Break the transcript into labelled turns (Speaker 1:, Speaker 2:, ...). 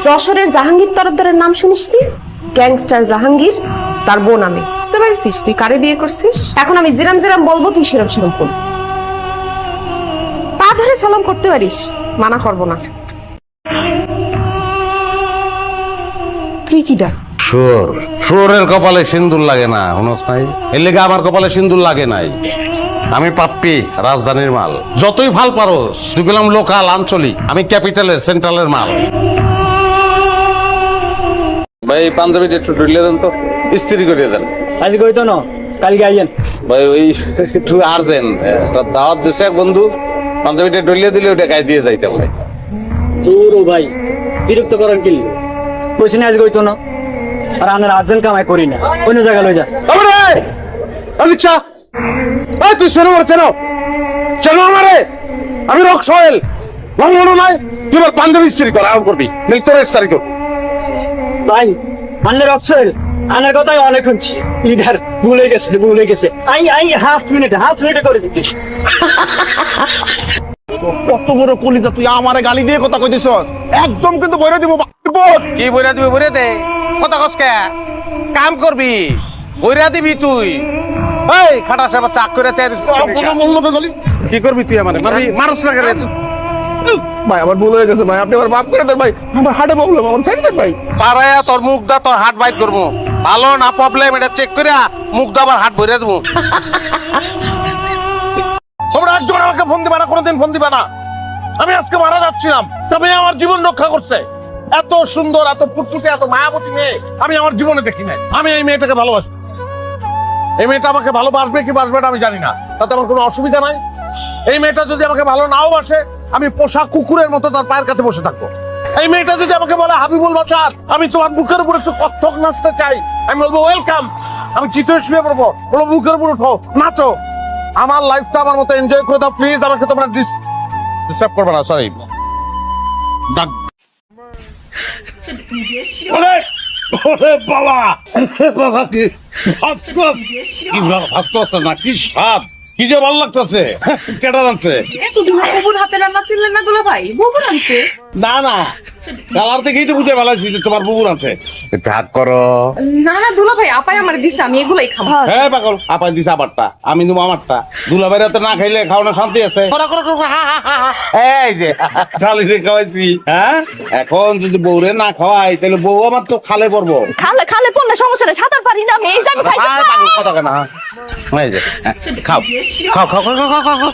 Speaker 1: যশোরের জাহাঙ্গীর তরফদারের নাম শুনিসনি? গ্যাংস্টার জাহাঙ্গীর, তার বোন আমি। বুঝতে পারছিস তুই কারে বিয়ে করছিস? এখন আমি জিরাম জিরাম বলবো, তুই সেরাম সেরাম করবি। পা ধরে সালাম করতে পারিস, মানা করবো না। তুই কিডা?
Speaker 2: শুয়োর, শুয়োরের কপালে সিন্দুর লাগে না, হুনস নাই? এর লেগে আমার কপালে সিন্দুর লাগে নাই। আমি পাপ্পি, রাজধানীর মাল। যতই ভাল পারোস, তুই গেলাম লোকাল, আঞ্চলিক। আমি ক্যাপিটালের, সেন্ট্রালের মাল। ভাই পাঞ্জাবিটা একটু ঢুলিয়ে দেন তো, ইস্ত্রি করিয়ে দেন।
Speaker 3: আজ কইতো না, কালকে আইয়েন।
Speaker 2: ভাই ওই একটু আর্জেন্ট, দাওয়াত দিছে এক বন্ধু, পাঞ্জাবিটা ঢুলিয়ে দিলে ওটা গায়ে দিয়ে যাইতে ভাই।
Speaker 3: দূর ভাই, বিরক্ত করেন কি? কইছি না আজ কইতো না, আর আনার আর্জেন্ট কামাই করি না, অন্য জায়গায় লই যা।
Speaker 2: আচ্ছা তুই শোনো চেনো চেনো আমারে, আমি রক সোহেল মনে নাই। তুই আমার পাঞ্জাবি ইস্ত্রি কর, আরাম করবি, তোর ইস্তারি কর।
Speaker 3: ভাই আনলে রক্সেল, আনার কথাই অনেক শুনছি। লিডার ভুলে গেছে। আই হাফ মিনিটে করে দিচ্ছি।
Speaker 4: কত বড় কলিজা, তুই আমারে গালি দিয়ে কথা কইতেছ? একদম কিন্তু বইরা দিব।
Speaker 2: কি বইরা দিবি? বইরা দে, কথা কসকে কাম করবি, বইরা দিবি তুই। এই খাটা সাহেব চাক করে কি করবি তুই? আমারে মারবি? মানুষ না করে
Speaker 4: ভাই আমার ভুল হয়ে গেছে ভাই, আপনি আমার মাফ করে দেন ভাই। আমার হার্টে প্রবলেম, আমার সাইড দেন ভাই।
Speaker 2: পারায়া তোর মুখ দা, তোর হাট বাইট করবো। ভালো না প্রবলেম, এটা চেক করে মুখ দা আবার হাট ভরে দেবো।
Speaker 4: তোমরা একজন আমাকে ফোন দিবা না, কোনোদিন ফোন দিবা না। আমি আজকে মারা যাচ্ছিলাম, তবে আমার জীবন রক্ষা করছে। এত সুন্দর, এত ফুটফুটে, এত মায়াবতী মেয়ে আমি আমার জীবনে দেখি নাই। আমি এই মেয়েটাকে ভালোবাসি। এই মেয়েটা আমাকে ভালোবাসবে কি বাসবে না আমি জানি না, তাতে আমার কোনো অসুবিধা নাই। এই মেয়েটা যদি আমাকে ভালো নাও বাসে, আমি পোষা কুকুরের মতো তার পায়ের কাছে বসে থাকবো। এই মেয়েটা যদি আমাকে বলে হাবিবুল বাসার, আমি তোমার বুকের উপর একটু কত্থক নাচতে চাই, আমি বলবো ওয়েলকাম। আমি চিতয়ে শুয়ে পড়বো, বলবো বুকের উপর উঠো, নাচো। আমার লাইফটা আমার মতো এনজয় করে দাও প্লিজ। আমাকে তোমরা ডিস্টার্ব করবে না, সরি।
Speaker 2: বাবা বাবা, কি ভাস্কর না, কি স্বাদ, কি যে ভালো লাগতেছে। কেটা রাখছে?
Speaker 1: বুবুর হাতে রান্না ছিলেন না দুলা ভাই? বুবুর আনছে?
Speaker 2: না না, কালার থেকেই তো বুঝে ফেলাইছি যে তোমার বুবুর আছে। ভাগ করো।
Speaker 1: না না দুলা ভাই, আপাই আমার দিছে, আমি এগুলাই খাবো।
Speaker 2: হ্যাঁ পাগল, আপাই দিছে আমারটা, আমি দেবো আমারটা। দুলা বাইরে তো না খাইলে খাওয়ানো শান্তি আছে। এই যে শালিরে খাওয়াইছি, হ্যাঁ? এখন যদি বউরে না খাওয়াই তাহলে বউ আমার তো খালে পড়বো।
Speaker 1: খালে পড়লে সমস্যা নেই, সাঁতার পারি না আমি, এই জায়গায় খাই।
Speaker 2: পাগল কথা কেন? এই যে খাও খাও খাও খাও খাও খাও খাও।